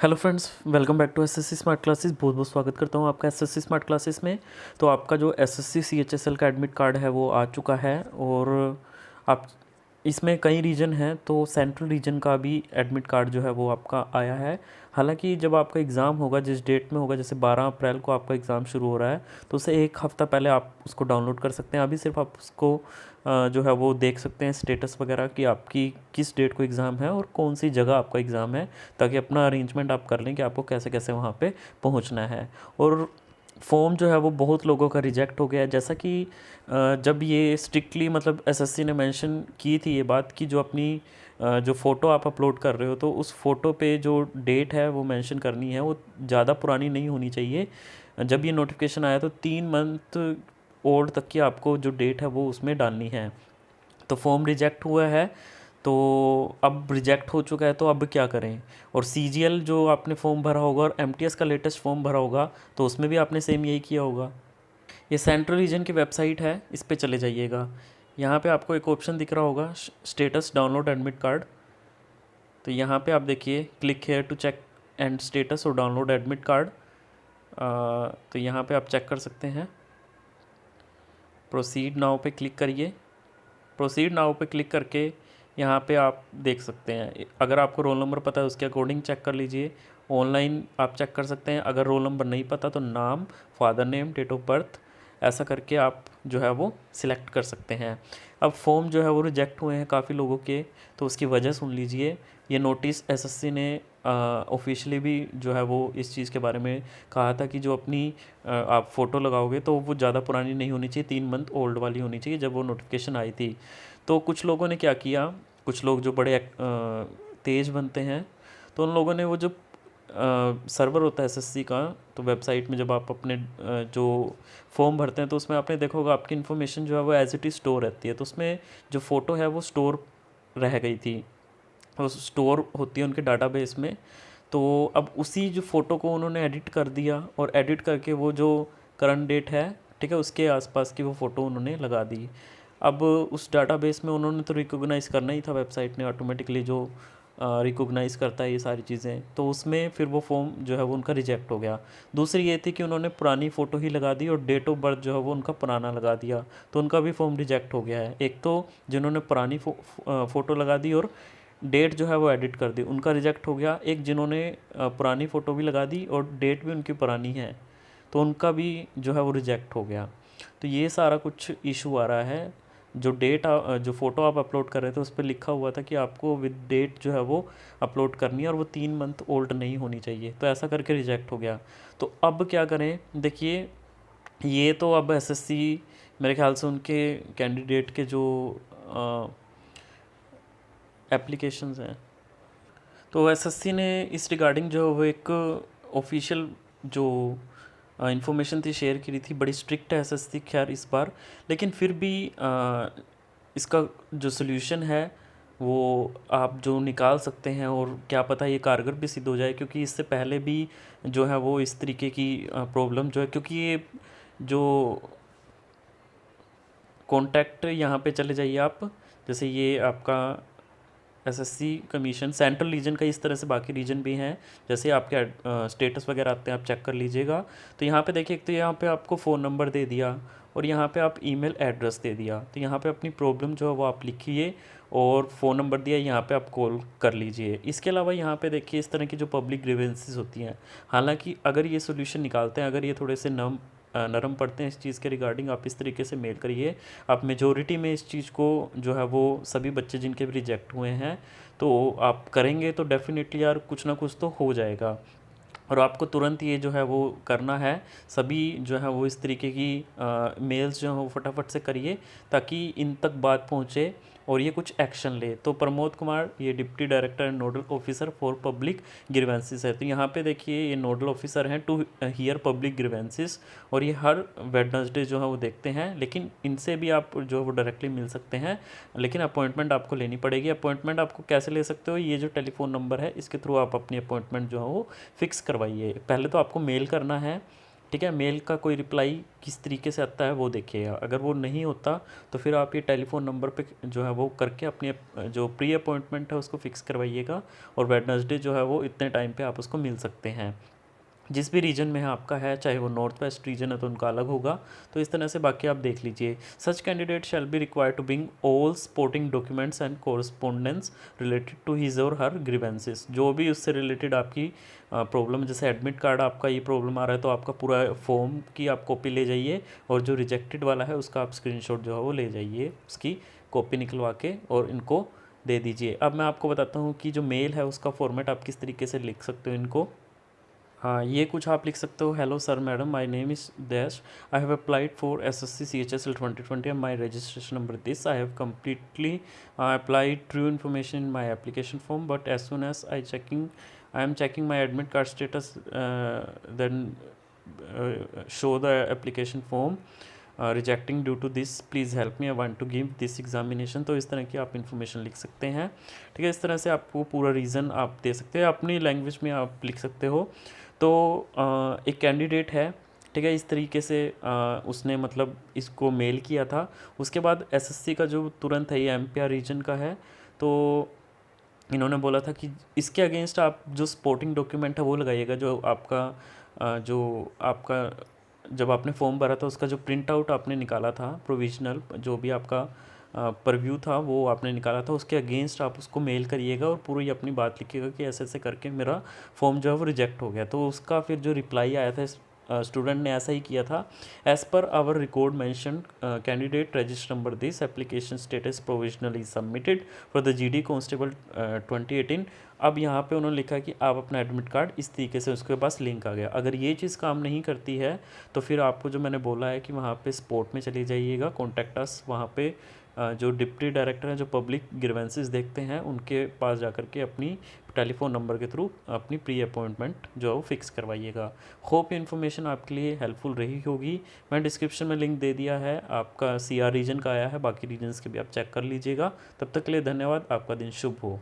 Hello friends, welcome back to SSC smart classes. बहुत बहुत स्वागत करता हूँ आपका एसएससी स्मार्ट क्लासेस में। तो आपका जो एसएससी सीएचएसएल का एडमिट कार्ड है वो आ चुका है और आप इसमें कई रीजन हैं, तो सेंट्रल रीजन का भी एडमिट कार्ड जो है वो आपका आया है। हालांकि जब आपका एग्ज़ाम होगा, जिस डेट में होगा, जैसे 12 अप्रैल को आपका एग्ज़ाम शुरू हो रहा है, तो उससे एक हफ़्ता पहले आप उसको डाउनलोड कर सकते हैं। अभी सिर्फ आप उसको जो है वो देख सकते हैं स्टेटस वगैरह कि आपकी किस डेट को एग्ज़ाम है और कौन सी जगह आपका एग्ज़ाम है, ताकि अपना अरेंजमेंट आप कर लें कि आपको कैसे कैसे वहाँ पे पहुँचना है। और फॉर्म जो है वो बहुत लोगों का रिजेक्ट हो गया है, जैसा कि जब ये स्ट्रिक्टली मतलब एसएससी ने मेंशन की थी ये बात कि जो अपनी जो फ़ोटो आप अपलोड कर रहे हो, तो उस फ़ोटो पे जो डेट है वो मेंशन करनी है, वो ज़्यादा पुरानी नहीं होनी चाहिए। जब ये नोटिफिकेशन आया तो 3 मंथ ओल्ड तक की आपको जो डेट है वो उसमें डालनी है। तो फॉर्म रिजेक्ट हुआ है, तो अब रिजेक्ट हो चुका है, तो अब क्या करें। और सीजीएल जो आपने फॉर्म भरा होगा और एमटीएस का लेटेस्ट फॉर्म भरा होगा, तो उसमें भी आपने सेम यही किया होगा। ये सेंट्रल रीजन की वेबसाइट है, इस पे चले जाइएगा। यहाँ पे आपको एक ऑप्शन दिख रहा होगा, स्टेटस डाउनलोड एडमिट कार्ड। तो यहाँ पे आप देखिए, click here to check and status और डाउनलोड एडमिट कार्ड। तो यहाँ पे आप चेक कर सकते हैं। प्रोसीड नाउ पे क्लिक करिए। प्रोसीड नाउ पे क्लिक करके यहाँ पे आप देख सकते हैं, अगर आपको रोल नंबर पता है उसके अकॉर्डिंग चेक कर लीजिए। ऑनलाइन आप चेक कर सकते हैं। अगर रोल नंबर नहीं पता तो नाम, father name, date of birth, ऐसा करके आप जो है वो सिलेक्ट कर सकते हैं। अब फॉर्म जो है वो रिजेक्ट हुए हैं काफ़ी लोगों के, तो उसकी वजह सुन लीजिए। ये नोटिस एसएससी ने ऑफिशियली भी जो है वो इस चीज़ के बारे में कहा था कि जो अपनी आप फ़ोटो लगाओगे तो वो ज़्यादा पुरानी नहीं होनी चाहिए, 3 मंथ ओल्ड वाली होनी चाहिए, जब वो नोटिफिकेशन आई थी। तो कुछ लोगों ने क्या किया, कुछ लोग जो बड़े तेज़ बनते हैं, तो उन लोगों ने वो जो सर्वर होता है एसएससी का, तो वेबसाइट में जब आप अपने जो फॉर्म भरते हैं तो उसमें आपने देखा होगा आपकी इन्फॉर्मेशन जो है वो एज इट इज़ स्टोर रहती है। तो उसमें जो फ़ोटो है वो स्टोर रह गई थी, वो स्टोर होती है उनके डाटाबेस में। तो अब उसी जो फ़ोटो को उन्होंने एडिट कर दिया और एडिट करके वो जो करंट डेट है, ठीक है, उसके आसपास की वो फ़ोटो उन्होंने लगा दी। अब उस डाटाबेस में उन्होंने तो रिकॉग्नाइज़ करना ही था, वेबसाइट ने ऑटोमेटिकली जो रिकॉग्नाइज़ करता है ये सारी चीज़ें, तो उसमें फिर वो फॉर्म जो है वो उनका रिजेक्ट हो गया। दूसरी ये थी कि उन्होंने पुरानी फ़ोटो ही लगा दी और डेट ऑफ बर्थ जो है वो उनका पुराना लगा दिया, तो उनका भी फॉर्म रिजेक्ट हो गया है। एक तो जिन्होंने पुरानी फ़ोटो लगा दी और डेट जो है वो एडिट कर दी, उनका रिजेक्ट हो गया। एक जिन्होंने पुरानी फ़ोटो भी लगा दी और डेट भी उनकी पुरानी है, तो उनका भी जो है वो रिजेक्ट हो गया। तो ये सारा कुछ इशू आ रहा है। जो जो फ़ोटो आप अपलोड कर रहे थे उस पर लिखा हुआ था कि आपको विद डेट जो है वो अपलोड करनी है और वो 3 मंथ ओल्ड नहीं होनी चाहिए, तो ऐसा करके रिजेक्ट हो गया। तो अब क्या करें, देखिए, ये तो अब एसएससी मेरे ख्याल से उनके कैंडिडेट के जो एप्लीकेशंस हैं, तो एसएससी ने इस रिगार्डिंग जो है वो एक ऑफिशियल जो इन्फॉर्मेशन थी शेयर की थी। बड़ी स्ट्रिक्ट है एसएससी खैर इस बार, लेकिन फिर भी इसका जो सोल्यूशन है वो आप जो निकाल सकते हैं, और क्या पता ये कारगर भी सिद्ध हो जाए, क्योंकि इससे पहले भी जो है वो इस तरीके की प्रॉब्लम जो है, क्योंकि ये जो कॉन्टैक्ट यहाँ पे चले जाइए आप, जैसे ये आपका एसएससी कमीशन सेंट्रल रीजन का, इस तरह से बाकी रीजन भी हैं, जैसे आपके स्टेटस वगैरह आते हैं, आप चेक कर लीजिएगा। तो यहाँ पे देखिए, एक तो यहाँ पे आपको फ़ोन नंबर दे दिया और यहाँ पे आप ईमेल एड्रेस दे दिया। तो यहाँ पे अपनी प्रॉब्लम जो है वो आप लिखिए और फ़ोन नंबर दिया, यहाँ पे आप कॉल कर लीजिए। इसके अलावा यहाँ पे देखिए इस तरह की जो पब्लिक ग्रीवेंसेस होती हैं, हालांकि अगर ये सोल्यूशन निकालते हैं, अगर ये थोड़े से नरम पड़ते हैं इस चीज़ के रिगार्डिंग, आप इस तरीके से मेल करिए। आप मेजोरिटी में इस चीज़ को जो है वो सभी बच्चे जिनके भी रिजेक्ट हुए हैं, तो आप करेंगे तो डेफिनेटली यार कुछ ना कुछ तो हो जाएगा। और आपको तुरंत ये जो है वो करना है, सभी जो है वो इस तरीके की मेल्स जो हैं वो फटाफट से करिए, ताकि इन तक बात पहुँचे और ये कुछ एक्शन ले। तो प्रमोद कुमार, ये deputy director and nodal officer for public grievances है। तो यहाँ पे देखिए ये नोडल ऑफिसर हैं टू हियर पब्लिक ग्रीवेंसेस, और ये हर वेडनेसडे जो है वो देखते हैं। लेकिन इनसे भी आप जो है वो डायरेक्टली मिल सकते हैं, लेकिन अपॉइंटमेंट आपको लेनी पड़ेगी। अपॉइंटमेंट आपको कैसे ले सकते हो, ये जो टेलीफोन नंबर है इसके थ्रू आप अपनी अपॉइंटमेंट जो है वो फिक्स करवाइए। पहले तो आपको मेल करना है, ठीक है। मेल का कोई रिप्लाई किस तरीके से आता है वो देखिएगा, अगर वो नहीं होता तो फिर आप ये टेलीफोन नंबर पे जो है वो करके अपनी जो प्री अपॉइंटमेंट है उसको फिक्स करवाइएगा, और वेडनेसडे जो है वो इतने टाइम पे आप उसको मिल सकते हैं। जिस भी रीजन में है आपका है, चाहे वो नॉर्थ वेस्ट रीजन है तो उनका अलग होगा। तो इस तरह से बाकी आप देख लीजिए। Such candidate shall be required to bring all supporting documents and correspondence related to his or her grievances. जो भी उससे रिलेटेड आपकी प्रॉब्लम, जैसे एडमिट कार्ड आपका ये प्रॉब्लम आ रहा है तो आपका पूरा फॉर्म की आप कॉपी ले जाइए, और जो रिजेक्टेड वाला है उसका आप स्क्रीनशॉट जो है वो ले जाइए, उसकी कॉपी निकलवा के और इनको दे दीजिए। अब मैं आपको बताता हूँ कि जो मेल है उसका फॉर्मेट आप किस तरीके से लिख सकते हो इनको। हाँ, ये कुछ आप लिख सकते हो। Hello sir madam, my name is dash, I have applied for SSC CHSL 2020 and my registration number this, I have completely applied true information in my application form, but as soon as I am checking my admit card status then show the application form rejecting due to this, please help me, I want to give this examination. तो इस तरह की आप information लिख सकते हैं। ठीक है, इस तरह से आपको पूरा रीज़न आप दे सकते हैं, अपनी लैंग्वेज में आप लिख सकते हो। तो एक कैंडिडेट है, ठीक है, इस तरीके से उसने मतलब इसको मेल किया था। उसके बाद एसएससी का जो तुरंत है, ये MPR रीजन का है, तो इन्होंने बोला था कि इसके अगेंस्ट आप जो सपोर्टिंग डॉक्यूमेंट है वो लगाइएगा, जो आपका जब आपने फॉर्म भरा था उसका जो प्रिंट आउट आपने निकाला था, प्रोविजनल जो भी आपका परव्यू था वो आपने निकाला था, उसके अगेंस्ट आप उसको मेल करिएगा और पूरी अपनी बात लिखिएगा कि ऐसे ऐसे करके मेरा फॉर्म जो है वो रिजेक्ट हो गया। तो उसका फिर जो रिप्लाई आया था, स्टूडेंट ने ऐसा ही किया था। As per hour record mention candidate register number this, application status provisionally submitted for the GD constable 2018। अब यहाँ पे उन्होंने लिखा कि आप अपना एडमिट कार्ड इस तरीके से उसके पास लिंक आ गया। अगर ये चीज़ काम नहीं करती है तो फिर आपको जो मैंने बोला है कि वहाँ पे सपोर्ट में चली जाइएगा, कॉन्टैक्ट अस, वहाँ पे जो डिप्टी डायरेक्टर हैं जो पब्लिक ग्रीवेंसेस देखते हैं उनके पास जाकर के अपनी टेलीफोन नंबर के थ्रू अपनी प्री अपॉइंटमेंट जो है वो फिक्स करवाइएगा। होप ये इन्फॉर्मेशन आपके लिए हेल्पफुल रही होगी। मैं डिस्क्रिप्शन में लिंक दे दिया है, आपका CR रीजन का आया है, बाकी रीजन्स के भी आप चेक कर लीजिएगा। तब तक के लिए धन्यवाद, आपका दिन शुभ हो।